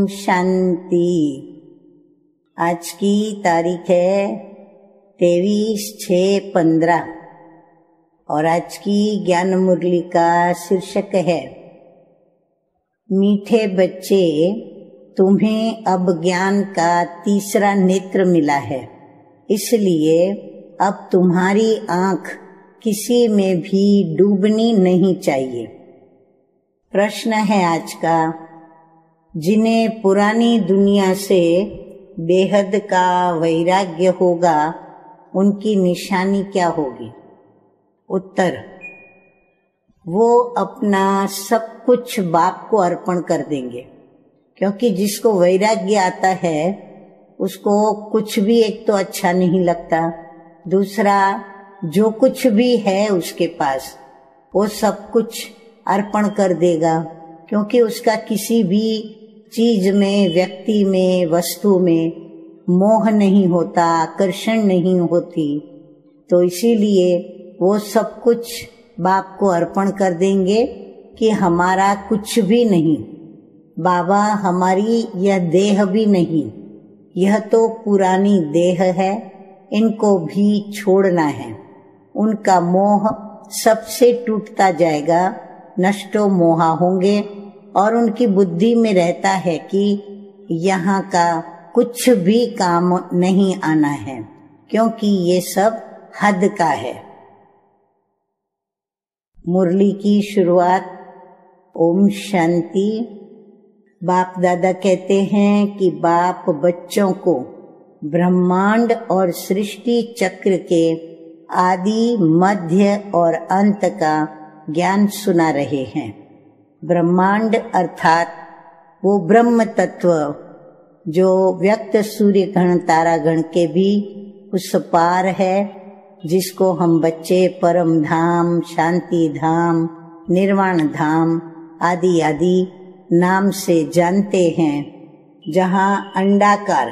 शांति। आज की तारीख है 23/6/15 और आज की ज्ञान मुरली का शीर्षक है मीठे बच्चे, तुम्हें अब ज्ञान का तीसरा नेत्र मिला है, इसलिए अब तुम्हारी आंख किसी में भी डूबनी नहीं चाहिए। प्रश्न है आज का, जिन्हें पुरानी दुनिया से बेहद का वैराग्य होगा उनकी निशानी क्या होगी? उत्तर, वो अपना सब कुछ बाप को अर्पण कर देंगे, क्योंकि जिसको वैराग्य आता है उसको कुछ भी एक तो अच्छा नहीं लगता, दूसरा जो कुछ भी है उसके पास वो सब कुछ अर्पण कर देगा, क्योंकि उसका किसी भी चीज में, व्यक्ति में, वस्तु में मोह नहीं होता, आकर्षण नहीं होती। तो इसीलिए वो सब कुछ बाप को अर्पण कर देंगे कि हमारा कुछ भी नहीं, बाबा हमारी यह देह भी नहीं, यह तो पुरानी देह है, इनको भी छोड़ना है। उनका मोह सबसे टूटता जाएगा, नष्टो मोहा होंगे और उनकी बुद्धि में रहता है कि यहाँ का कुछ भी काम नहीं आना है, क्योंकि ये सब हद का है। मुरली की शुरुआत ओम शांति। बाप दादा कहते हैं कि बाप बच्चों को ब्रह्मांड और सृष्टि चक्र के आदि, मध्य और अंत का ज्ञान सुना रहे हैं। ब्रह्मांड अर्थात वो ब्रह्म तत्व जो व्यक्त सूर्य गण, तारा गण के भी उस पार है, जिसको हम बच्चे परम धाम, शांति धाम, निर्वाण धाम आदि आदि नाम से जानते हैं, जहाँ अंडाकार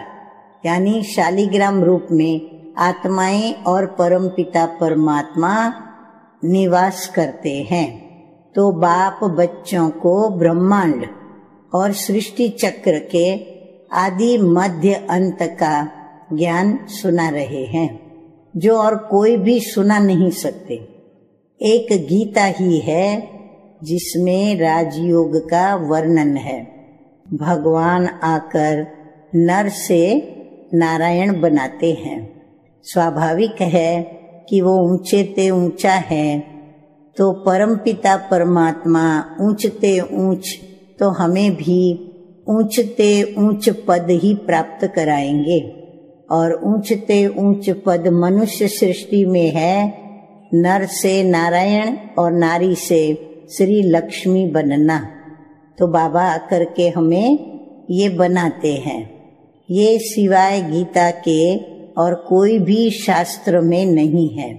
यानी शालिग्राम रूप में आत्माएं और परमपिता परमात्मा निवास करते हैं। तो बाप बच्चों को ब्रह्मांड और सृष्टि चक्र के आदि, मध्य, अंत का ज्ञान सुना रहे हैं, जो और कोई भी सुना नहीं सकते। एक गीता ही है जिसमें राजयोग का वर्णन है। भगवान आकर नर से नारायण बनाते हैं। स्वाभाविक है कि वो ऊंचे ते ऊंचा है, तो परमपिता परमात्मा ऊंचते ऊंच तो हमें भी ऊंचते ऊंच पद ही प्राप्त कराएंगे। और ऊंचते ऊंच पद मनुष्य सृष्टि में है, नर से नारायण और नारी से श्री लक्ष्मी बनना। तो बाबा आकर के हमें ये बनाते हैं। ये सिवाय गीता के और कोई भी शास्त्र में नहीं है,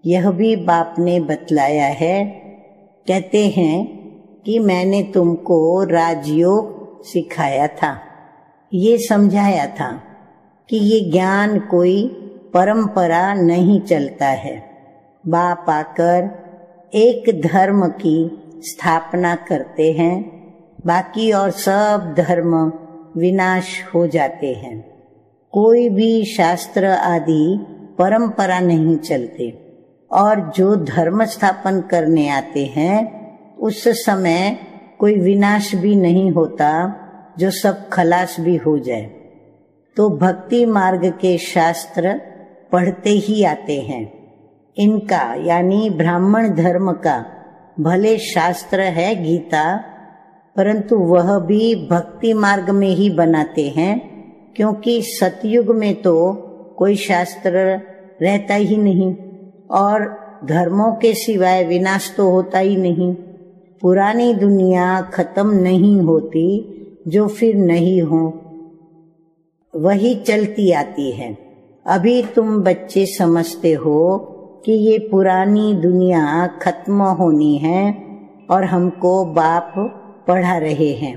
यह भी बाप ने बतलाया है। कहते हैं कि मैंने तुमको राजयोग सिखाया था, ये समझाया था कि ये ज्ञान कोई परंपरा नहीं चलता है। बाप आकर एक धर्म की स्थापना करते हैं, बाकी और सब धर्म विनाश हो जाते हैं। कोई भी शास्त्र आदि परंपरा नहीं चलते, और जो धर्म स्थापन करने आते हैं उस समय कोई विनाश भी नहीं होता, जो सब खलास भी हो जाए। तो भक्ति मार्ग के शास्त्र पढ़ते ही आते हैं। इनका यानी ब्राह्मण धर्म का भले शास्त्र है गीता, परंतु वह भी भक्ति मार्ग में ही बनाते हैं, क्योंकि सतयुग में तो कोई शास्त्र रहता ही नहीं और धर्मों के सिवाय विनाश तो होता ही नहीं। पुरानी दुनिया खत्म नहीं होती, जो फिर नहीं हो वही चलती आती है। अभी तुम बच्चे समझते हो कि ये पुरानी दुनिया खत्म होनी है और हमको बाप पढ़ा रहे हैं,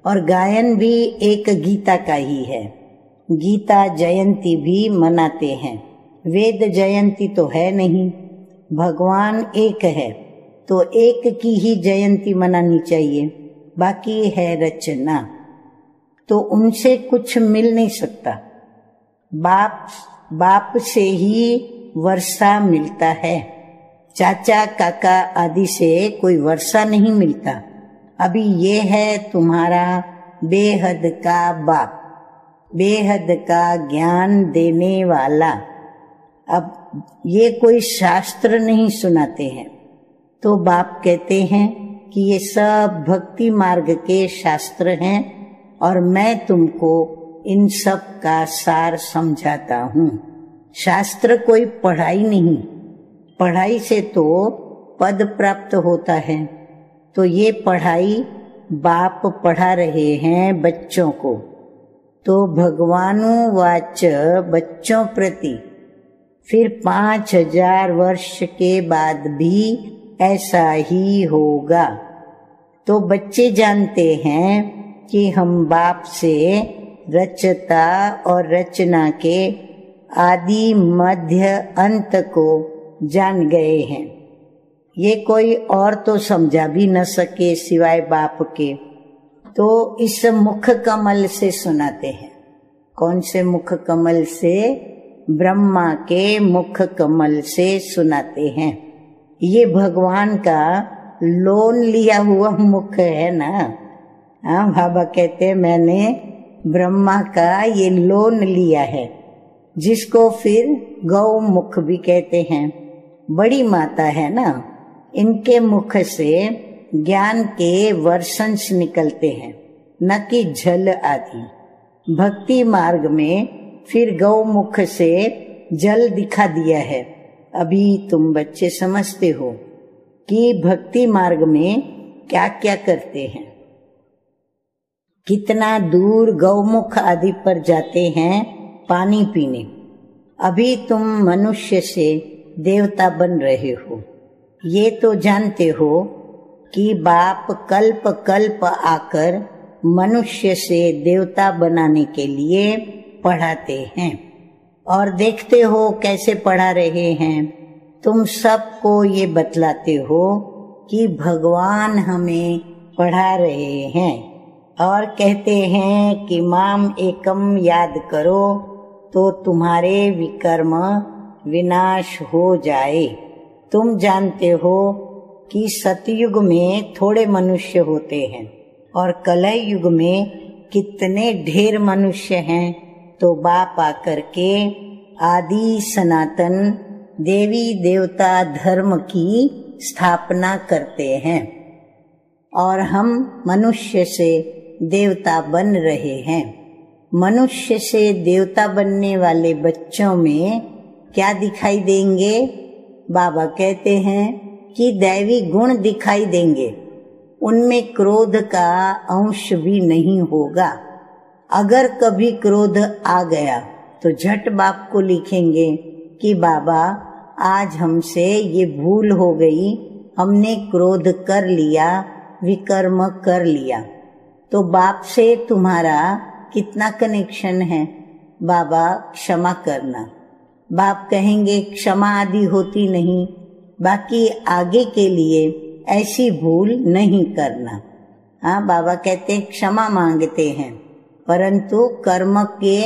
और गायन भी एक गीता का ही है। गीता जयंती भी मनाते हैं, वेद जयंती तो है नहीं। भगवान एक है तो एक की ही जयंती मनानी चाहिए, बाकी है रचना। तो उनसे कुछ मिल नहीं सकता। बाप से ही वर्षा मिलता है, चाचा काका आदि से कोई वर्षा नहीं मिलता। अभी ये है तुम्हारा बेहद का बाप, बेहद का ज्ञान देने वाला। अब ये कोई शास्त्र नहीं सुनाते हैं। तो बाप कहते हैं कि ये सब भक्ति मार्ग के शास्त्र हैं और मैं तुमको इन सब का सार समझाता हूँ। शास्त्र कोई पढ़ाई नहीं, पढ़ाई से तो पद प्राप्त होता है। तो ये पढ़ाई बाप पढ़ा रहे हैं बच्चों को। तो भगवानुवाच बच्चों प्रति फिर 5000 वर्ष के बाद भी ऐसा ही होगा। तो बच्चे जानते हैं कि हम बाप से रचता और रचना के आदि मध्य अंत को जान गए हैं। ये कोई और तो समझा भी न सके सिवाय बाप के। तो इस मुख कमल से सुनाते हैं। कौन से मुख कमल से? ब्रह्मा के मुख कमल से सुनाते हैं। ये भगवान का लोन लिया हुआ मुख है ना। हाँ, बाबा कहते मैंने ब्रह्मा का ये लोन लिया है, जिसको फिर गौ मुख भी कहते हैं। बड़ी माता है ना, इनके मुख से ज्ञान के वर्षंस निकलते हैं, न कि जल आदि। भक्ति मार्ग में फिर गौ मुख से जल दिखा दिया है। अभी तुम बच्चे समझते हो कि भक्ति मार्ग में क्या क्या करते हैं, कितना दूर गौमुख आदि पर जाते हैं पानी पीने। अभी तुम मनुष्य से देवता बन रहे हो। ये तो जानते हो कि बाप कल्प कल्प आकर मनुष्य से देवता बनाने के लिए पढ़ाते हैं। और देखते हो कैसे पढ़ा रहे हैं। तुम सबको ये बतलाते हो कि भगवान हमें पढ़ा रहे हैं और कहते हैं कि माम एकम याद करो तो तुम्हारे विकर्म विनाश हो जाए। तुम जानते हो कि सतयुग में थोड़े मनुष्य होते हैं और कलह युग में कितने ढेर मनुष्य हैं। तो बाप आकर के आदि सनातन देवी देवता धर्म की स्थापना करते हैं और हम मनुष्य से देवता बन रहे हैं। मनुष्य से देवता बनने वाले बच्चों में क्या दिखाई देंगे? बाबा कहते हैं कि दैवी गुण दिखाई देंगे। उनमें क्रोध का अंश भी नहीं होगा। अगर कभी क्रोध आ गया तो झट बाप को लिखेंगे कि बाबा आज हमसे ये भूल हो गई, हमने क्रोध कर लिया, विकर्म कर लिया। तो बाप से तुम्हारा कितना कनेक्शन है? बाबा क्षमा करना। बाप कहेंगे क्षमा आदि होती नहीं, बाकी आगे के लिए ऐसी भूल नहीं करना। हाँ, बाबा कहते हैं क्षमा मांगते हैं, परंतु कर्म के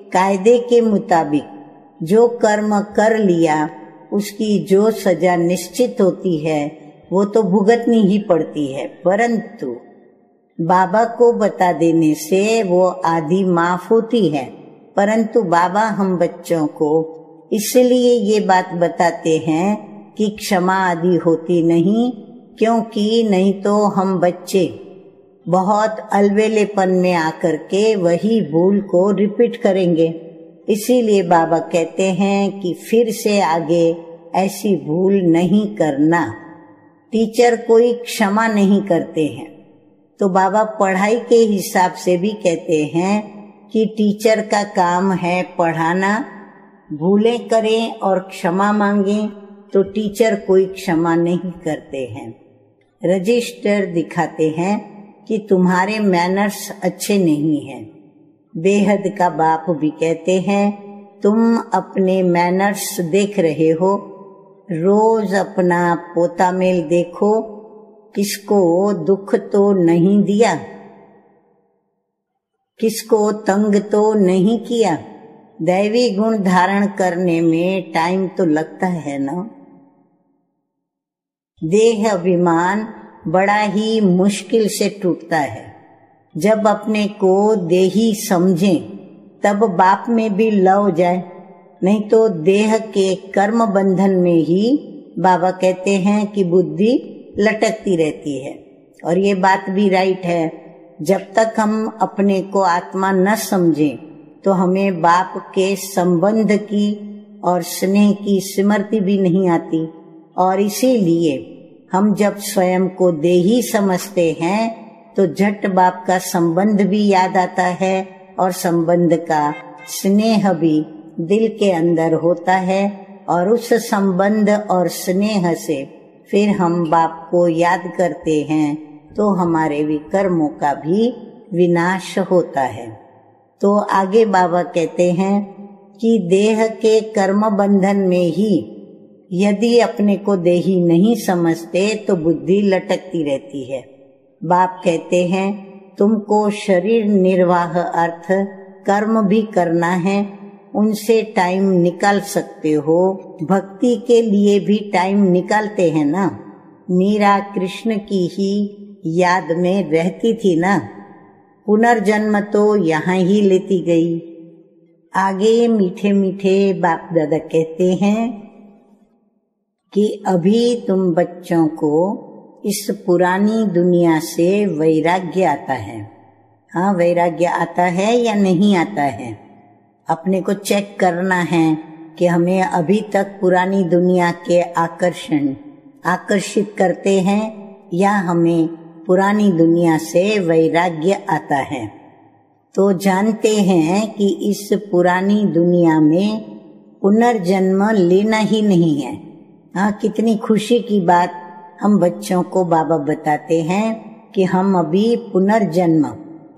कायदे के मुताबिक जो कर्म कर लिया उसकी जो सजा निश्चित होती है वो तो भुगतनी ही पड़ती है। परंतु बाबा को बता देने से वो आधी माफ होती है। परंतु बाबा हम बच्चों को इसलिए ये बात बताते हैं कि क्षमा आदि होती नहीं, क्योंकि नहीं तो हम बच्चे बहुत अलवेलेपन में आकर के वही भूल को रिपीट करेंगे। इसीलिए बाबा कहते हैं कि फिर से आगे ऐसी भूल नहीं करना। टीचर कोई क्षमा नहीं करते हैं। तो बाबा पढ़ाई के हिसाब से भी कहते हैं कि टीचर का काम है पढ़ाना। भूलें करें और क्षमा मांगें तो टीचर कोई क्षमा नहीं करते हैं। रजिस्टर दिखाते हैं कि तुम्हारे मैनर्स अच्छे नहीं हैं। बेहद का बाप भी कहते हैं तुम अपने मैनर्स देख रहे हो। रोज अपना पोता मेल देखो, किसको दुख तो नहीं दिया, किसको तंग तो नहीं किया। दैवी गुण धारण करने में टाइम तो लगता है ना। देह अभिमान बड़ा ही मुश्किल से टूटता है। जब अपने को देही समझें तब बाप में भी लव जाए, नहीं तो देह के कर्म बंधन में ही बाबा कहते हैं कि बुद्धि लटकती रहती है। और ये बात भी राइट है। जब तक हम अपने को आत्मा न समझें तो हमें बाप के संबंध की और स्नेह की स्मृति भी नहीं आती। और इसीलिए हम जब स्वयं को देही समझते हैं तो झट बाप का संबंध भी याद आता है और संबंध का स्नेह भी दिल के अंदर होता है। और उस संबंध और स्नेह से फिर हम बाप को याद करते हैं तो हमारे विकर्मों का भी विनाश होता है। तो आगे बाबा कहते हैं कि देह के कर्म बंधन में ही यदि अपने को देही नहीं समझते तो बुद्धि लटकती रहती है। बाप कहते हैं तुमको शरीर निर्वाह अर्थ कर्म भी करना है, उनसे टाइम निकाल सकते हो। भक्ति के लिए भी टाइम निकालते हैं ना। मीरा कृष्ण की ही याद में रहती थी ना, पुनर्जन्म तो यहाँ ही लेती गई। आगे मीठे मीठे बाप दादा कहते हैं कि अभी तुम बच्चों को इस पुरानी दुनिया से वैराग्य आता है। हाँ, वैराग्य आता है या नहीं आता है, अपने को चेक करना है कि हमें अभी तक पुरानी दुनिया के आकर्षण आकर्षित करते हैं या हमें पुरानी दुनिया से वैराग्य आता है। तो जानते हैं कि इस पुरानी दुनिया में पुनर्जन्म लेना ही नहीं है। हाँ, कितनी खुशी की बात हम बच्चों को बाबा बताते हैं कि हम अभी पुनर्जन्म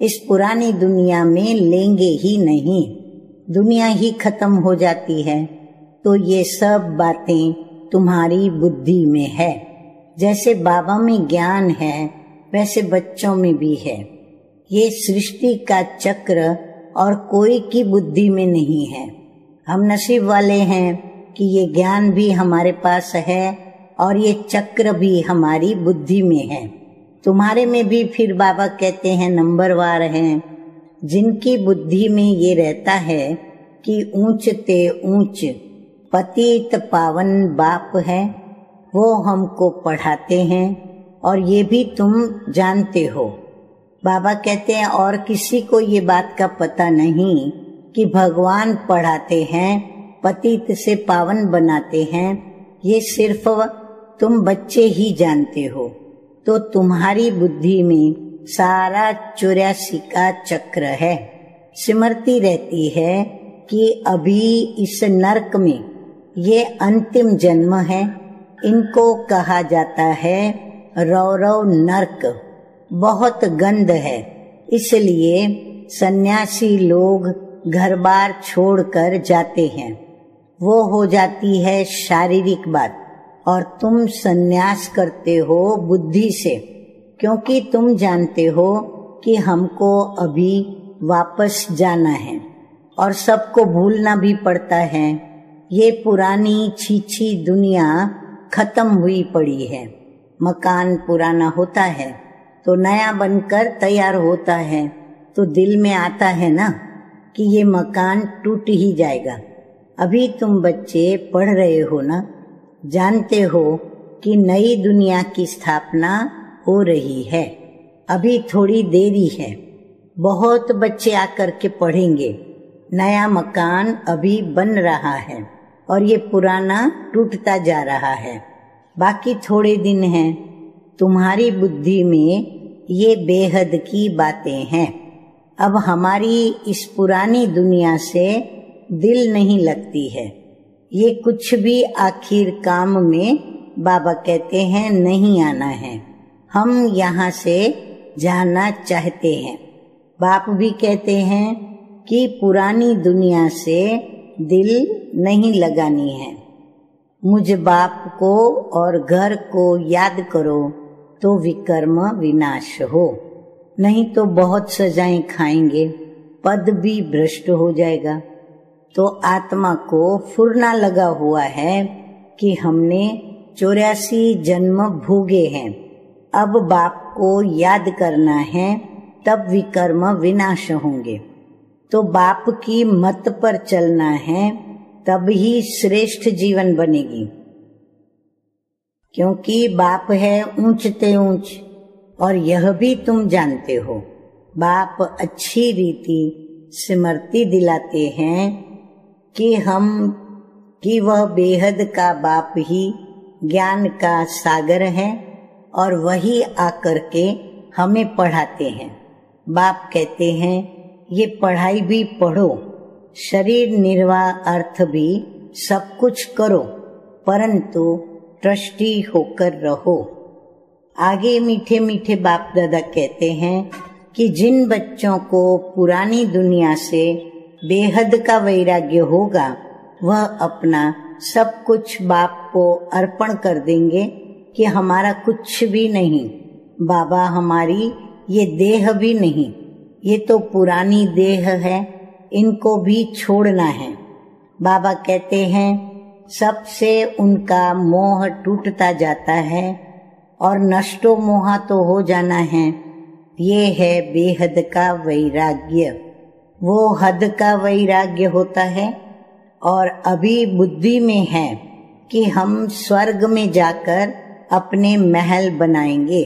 इस पुरानी दुनिया में लेंगे ही नहीं, दुनिया ही खत्म हो जाती है। तो ये सब बातें तुम्हारी बुद्धि में है। जैसे बाबा में ज्ञान है वैसे बच्चों में भी है। ये सृष्टि का चक्र और कोई की बुद्धि में नहीं है। हम नसीब वाले हैं कि ये ज्ञान भी हमारे पास है और ये चक्र भी हमारी बुद्धि में है। तुम्हारे में भी फिर बाबा कहते हैं नंबरवार हैं। जिनकी बुद्धि में ये रहता है कि ऊंच ते ऊंच पतित पावन बाप है, वो हमको पढ़ाते हैं और ये भी तुम जानते हो। बाबा कहते हैं और किसी को ये बात का पता नहीं कि भगवान पढ़ाते हैं, पतित से पावन बनाते हैं। ये सिर्फ तुम बच्चे ही जानते हो। तो तुम्हारी बुद्धि में सारा 84 का चक्र है। स्मृति रहती है कि अभी इस नरक में ये अंतिम जन्म है। इनको कहा जाता है रौरव नरक, बहुत गंध है। इसलिए सन्यासी लोग घर बार छोड़कर जाते हैं। वो हो जाती है शारीरिक बात। और तुम सन्यास करते हो बुद्धि से, क्योंकि तुम जानते हो कि हमको अभी वापस जाना है और सबको भूलना भी पड़ता है। ये पुरानी छीछी दुनिया खत्म हुई पड़ी है। मकान पुराना होता है तो नया बनकर तैयार होता है, तो दिल में आता है ना कि ये मकान टूट ही जाएगा। अभी तुम बच्चे पढ़ रहे हो ना, जानते हो कि नई दुनिया की स्थापना हो रही है। अभी थोड़ी देरी है, बहुत बच्चे आकर के पढ़ेंगे। नया मकान अभी बन रहा है और ये पुराना टूटता जा रहा है। बाकी थोड़े दिन हैं। तुम्हारी बुद्धि में ये बेहद की बातें हैं। अब हमारी इस पुरानी दुनिया से दिल नहीं लगती है। ये कुछ भी आखिर काम में बाबा कहते हैं नहीं आना है। हम यहाँ से जाना चाहते हैं। बाप भी कहते हैं कि पुरानी दुनिया से दिल नहीं लगानी है। मुझ बाप को और घर को याद करो तो विकर्म विनाश हो, नहीं तो बहुत सजाएं खाएंगे। पद भी भ्रष्ट हो जाएगा। तो आत्मा को फुरना लगा हुआ है कि हमने 84 जन्म भोगे हैं, अब बाप को याद करना है, तब विकर्म विनाश होंगे। तो बाप की मत पर चलना है, तब ही श्रेष्ठ जीवन बनेगी। क्योंकि बाप है ऊंचते ऊंच, और यह भी तुम जानते हो। बाप अच्छी रीति स्मृति दिलाते हैं कि वह बेहद का बाप ही ज्ञान का सागर है, और वही आकर के हमें पढ़ाते हैं। बाप कहते हैं ये पढ़ाई भी पढ़ो, शरीर निर्वाह अर्थ भी सब कुछ करो, परंतु ट्रस्टी होकर रहो। आगे मीठे मीठे बाप दादा कहते हैं कि जिन बच्चों को पुरानी दुनिया से बेहद का वैराग्य होगा, वह अपना सब कुछ बाप को अर्पण कर देंगे कि हमारा कुछ भी नहीं, बाबा हमारी ये देह भी नहीं, ये तो पुरानी देह है, इनको भी छोड़ना है। बाबा कहते हैं सबसे उनका मोह टूटता जाता है और नष्टो मोहा तो हो जाना है। ये है बेहद का वैराग्य। वो हद का वैराग्य होता है, और अभी बुद्धि में है कि हम स्वर्ग में जाकर अपने महल बनाएंगे।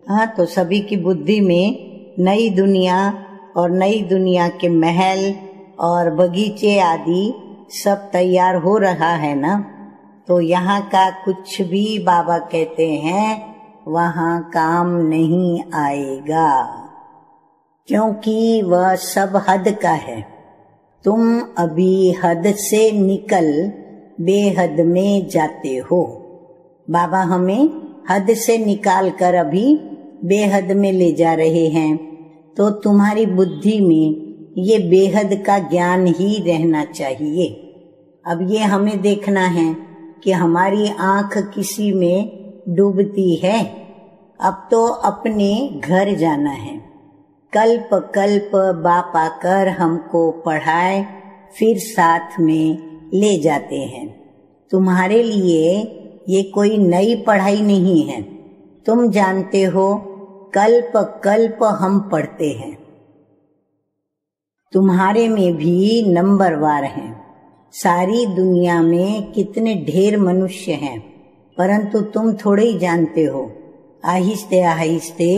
हाँ, तो सभी की बुद्धि में नई दुनिया और नई दुनिया के महल और बगीचे आदि सब तैयार हो रहा है ना। तो यहाँ का कुछ भी बाबा कहते हैं वहाँ काम नहीं आएगा, क्योंकि वह सब हद का है। तुम अभी हद से निकल बेहद में जाते हो। बाबा हमें हद से निकाल कर अभी बेहद में ले जा रहे हैं। तो तुम्हारी बुद्धि में ये बेहद का ज्ञान ही रहना चाहिए। अब ये हमें देखना है कि हमारी आंख किसी में डूबती है। अब तो अपने घर जाना है। कल्प कल्प बाप आकर हमको पढ़ाए, फिर साथ में ले जाते हैं। तुम्हारे लिए ये कोई नई पढ़ाई नहीं है। तुम जानते हो कल्प कल्प हम पढ़ते हैं। तुम्हारे में भी नंबरवार हैं। सारी दुनिया में कितने ढेर मनुष्य हैं, परंतु तुम थोड़े ही जानते हो। आहिस्ते आहिस्ते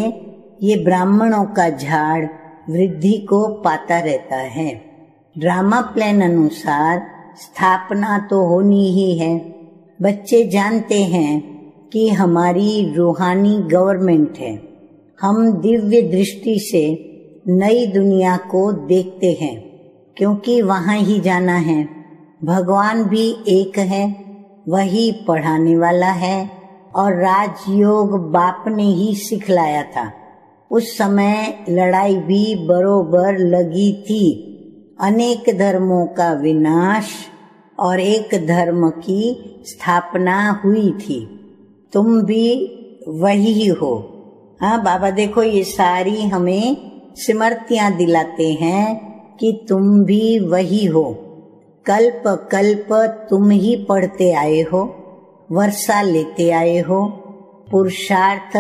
ये ब्राह्मणों का झाड़ वृद्धि को पाता रहता है। ड्रामा प्लान अनुसार स्थापना तो होनी ही है। बच्चे जानते हैं कि हमारी रूहानी गवर्नमेंट है। हम दिव्य दृष्टि से नई दुनिया को देखते हैं, क्योंकि वहाँ ही जाना है। भगवान भी एक है, वही पढ़ाने वाला है, और राजयोग बाप ने ही सिखलाया था। उस समय लड़ाई भी बरोबर लगी थी। अनेक धर्मों का विनाश और एक धर्म की स्थापना हुई थी। तुम भी वही हो। हाँ बाबा देखो, ये सारी हमें स्मृतियां दिलाते हैं कि तुम भी वही हो। कल्प कल्प तुम ही पढ़ते आए हो, वर्षा लेते आए हो। पुरुषार्थ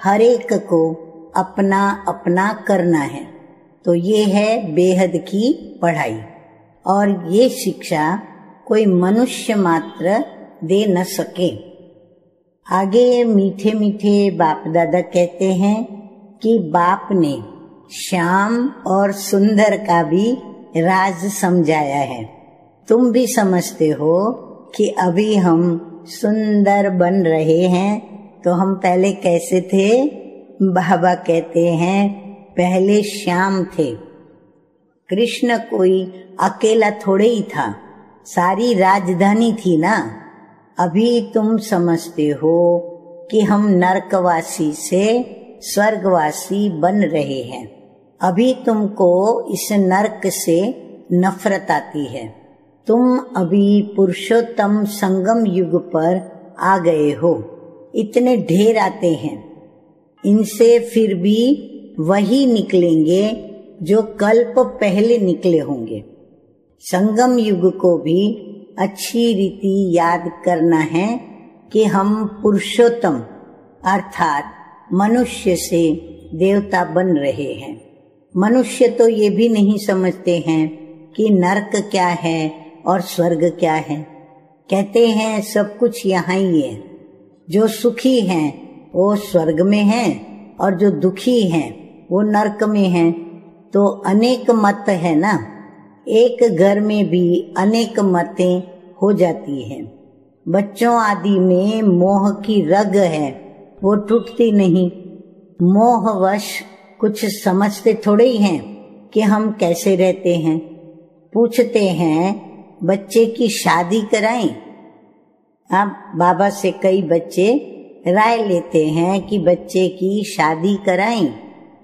हर एक को अपना अपना करना है। तो ये है बेहद की पढ़ाई, और ये शिक्षा कोई मनुष्य मात्र दे न सके। आगे मीठे मीठे बाप दादा कहते हैं कि बाप ने श्याम और सुंदर का भी राज समझाया है। तुम भी समझते हो कि अभी हम सुंदर बन रहे हैं, तो हम पहले कैसे थे? बाबा कहते हैं पहले श्याम थे। कृष्ण कोई अकेला थोड़े ही था, सारी राजधानी थी ना। अभी तुम समझते हो कि हम नरकवासी से स्वर्गवासी बन रहे हैं। अभी तुमको इस नरक से नफरत आती है। तुम अभी पुरुषोत्तम संगम युग पर आ गए हो। इतने ढेर आते हैं, इनसे फिर भी वही निकलेंगे जो कल्प पहले निकले होंगे। संगम युग को भी अच्छी रीति याद करना है कि हम पुरुषोत्तम अर्थात मनुष्य से देवता बन रहे हैं। मनुष्य तो ये भी नहीं समझते हैं कि नरक क्या है और स्वर्ग क्या है। कहते हैं सब कुछ यहाँ ही है, जो सुखी हैं वो स्वर्ग में हैं और जो दुखी हैं वो नरक में हैं। तो अनेक मत है ना, एक घर में भी अनेक मतें हो जाती हैं। बच्चों आदि में मोह की रग है, वो टूटती नहीं। मोहवश कुछ समझते थोड़े ही हैं कि हम कैसे रहते हैं। पूछते हैं बच्चे की शादी कराएं। अब बाबा से कई बच्चे राय लेते हैं कि बच्चे की शादी कराएं,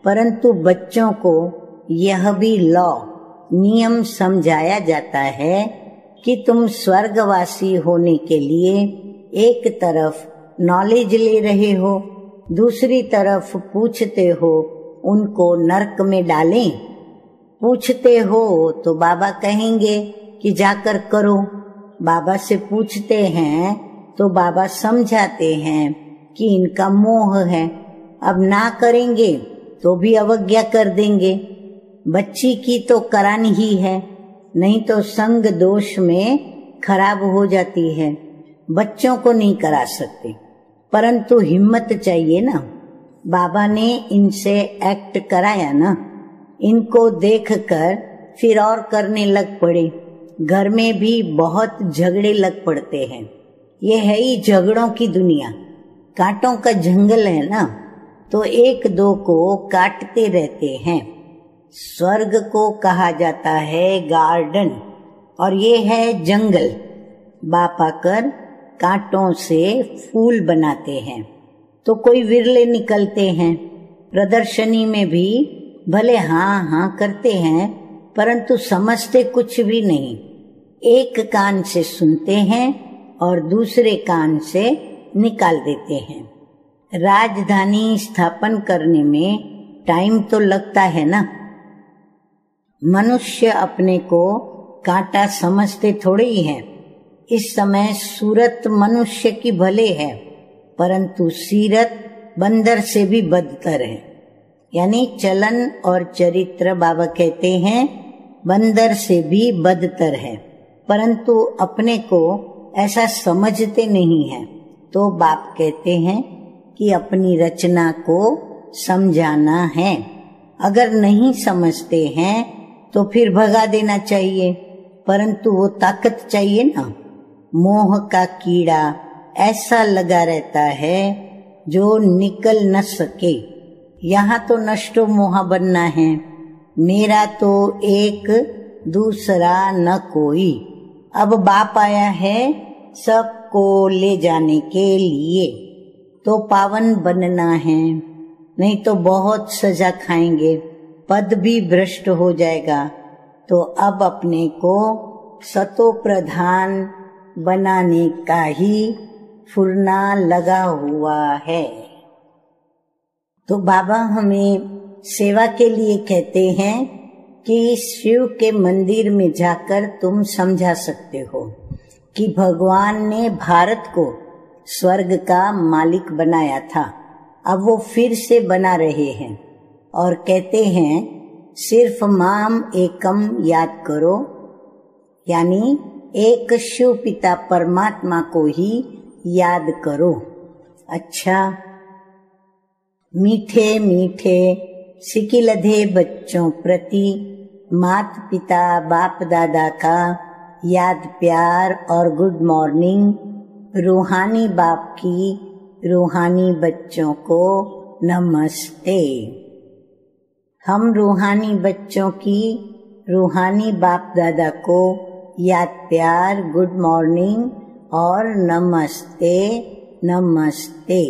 परंतु बच्चों को यह भी लॉ नियम समझाया जाता है कि तुम स्वर्गवासी होने के लिए एक तरफ नॉलेज ले रहे हो, दूसरी तरफ पूछते हो उनको नरक में डालें। पूछते हो तो बाबा कहेंगे कि जाकर करो। बाबा से पूछते हैं तो बाबा समझाते हैं कि इनका मोह है, अब ना करेंगे तो भी अवज्ञा कर देंगे। बच्ची की तो करानी ही है, नहीं तो संग दोष में खराब हो जाती है। बच्चों को नहीं करा सकते, परंतु हिम्मत चाहिए ना। बाबा ने इनसे एक्ट कराया ना, इनको देखकर फिर और करने लग पड़े। घर में भी बहुत झगड़े लग पड़ते हैं। ये है ही झगड़ों की दुनिया, कांटों का जंगल है ना, तो एक दो को काटते रहते हैं। स्वर्ग को कहा जाता है गार्डन और ये है जंगल। बाप आकर कांटों से फूल बनाते हैं तो कोई विरले निकलते हैं। प्रदर्शनी में भी भले हाँ हाँ करते हैं, परंतु समझते कुछ भी नहीं। एक कान से सुनते हैं और दूसरे कान से निकाल देते हैं। राजधानी स्थापन करने में टाइम तो लगता है ना। मनुष्य अपने को कांटा समझते थोड़े ही हैं। इस समय सूरत मनुष्य की भले है, परंतु सीरत बंदर से भी बदतर है। यानी चलन और चरित्र बाबा कहते हैं बंदर से भी बदतर है, परंतु अपने को ऐसा समझते नहीं है। तो बाप कहते हैं कि अपनी रचना को समझाना है। अगर नहीं समझते हैं तो फिर भगा देना चाहिए, परंतु वो ताकत चाहिए ना। मोह का कीड़ा ऐसा लगा रहता है जो निकल न सके। यहाँ तो नष्टो मोह बनना है, मेरा तो एक दूसरा न कोई। अब बाप आया है सबको ले जाने के लिए, तो पावन बनना है, नहीं तो बहुत सजा खाएंगे, पद भी भ्रष्ट हो जाएगा। तो अब अपने को सतो प्रधान बनाने का ही फुरना लगा हुआ है। तो बाबा हमें सेवा के लिए कहते हैं कि शिव के मंदिर में जाकर तुम समझा सकते हो कि भगवान ने भारत को स्वर्ग का मालिक बनाया था। अब वो फिर से बना रहे हैं और कहते हैं सिर्फ माम एकम याद करो, यानी एक शिव पिता परमात्मा को ही याद करो। अच्छा, मीठे मीठे सिकिलधे बच्चों प्रति मात पिता बाप दादा का याद प्यार और गुड मॉर्निंग। रूहानी बाप की रूहानी बच्चों को नमस्ते। हम रूहानी बच्चों की रूहानी बाप दादा को याद प्यार गुड मॉर्निंग और नमस्ते नमस्ते।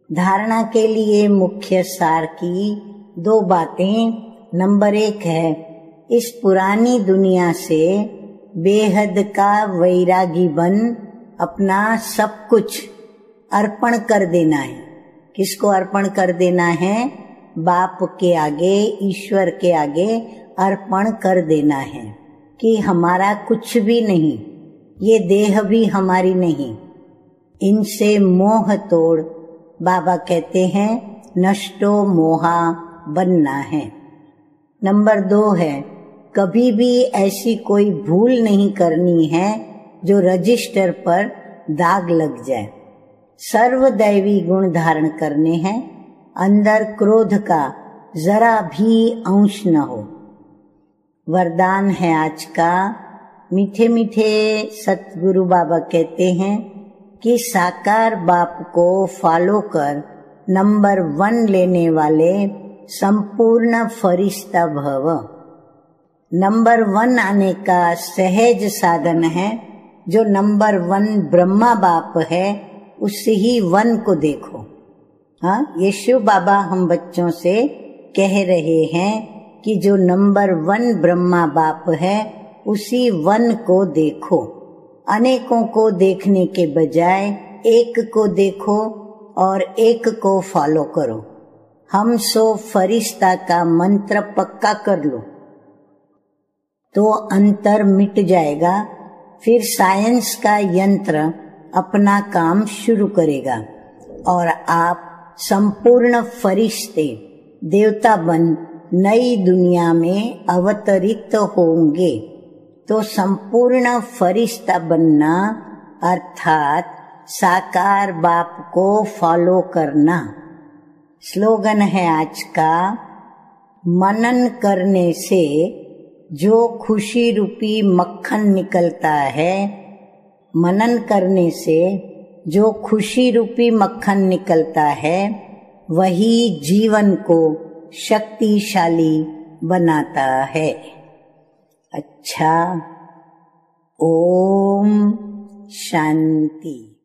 धारणा के लिए मुख्य सार की 2 बातें। नंबर 1 है इस पुरानी दुनिया से बेहद का वैरागी बन अपना सब कुछ अर्पण कर देना है। किसको अर्पण कर देना है? बाप के आगे, ईश्वर के आगे अर्पण कर देना है कि हमारा कुछ भी नहीं, ये देह भी हमारी नहीं। इनसे मोह तोड़, बाबा कहते हैं नष्टो मोहा बनना है। नंबर 2 है, कभी भी ऐसी कोई भूल नहीं करनी है जो रजिस्टर पर दाग लग जाए। सर्वदैवी गुण धारण करने हैं, अंदर क्रोध का जरा भी अंश न हो। वरदान है आज का। मीठे मीठे सतगुरु बाबा कहते हैं कि साकार बाप को फॉलो कर नंबर 1 लेने वाले संपूर्ण फरिश्ता भव। नंबर 1 आने का सहज साधन है, जो नंबर 1 ब्रह्मा बाप है उससे ही 1 को देखो। हाँ, यीशु बाबा हम बच्चों से कह रहे हैं कि जो नंबर 1 ब्रह्मा बाप है उसी 1 को देखो। अनेकों को देखने के बजाय एक को देखो और एक को फॉलो करो। हम सो फरिश्ता का मंत्र पक्का कर लो तो अंतर मिट जाएगा। फिर साइंस का यंत्र अपना काम शुरू करेगा और आप संपूर्ण फरिश्ते देवता बन नई दुनिया में अवतरित होंगे। तो संपूर्ण फरिश्ता बनना अर्थात साकार बाप को फॉलो करना। स्लोगन है आज का, मनन करने से जो खुशी रूपी मक्खन निकलता है, मनन करने से जो खुशी रूपी मक्खन निकलता है वही जीवन को शक्तिशाली बनाता है। अच्छा, ओम शांति।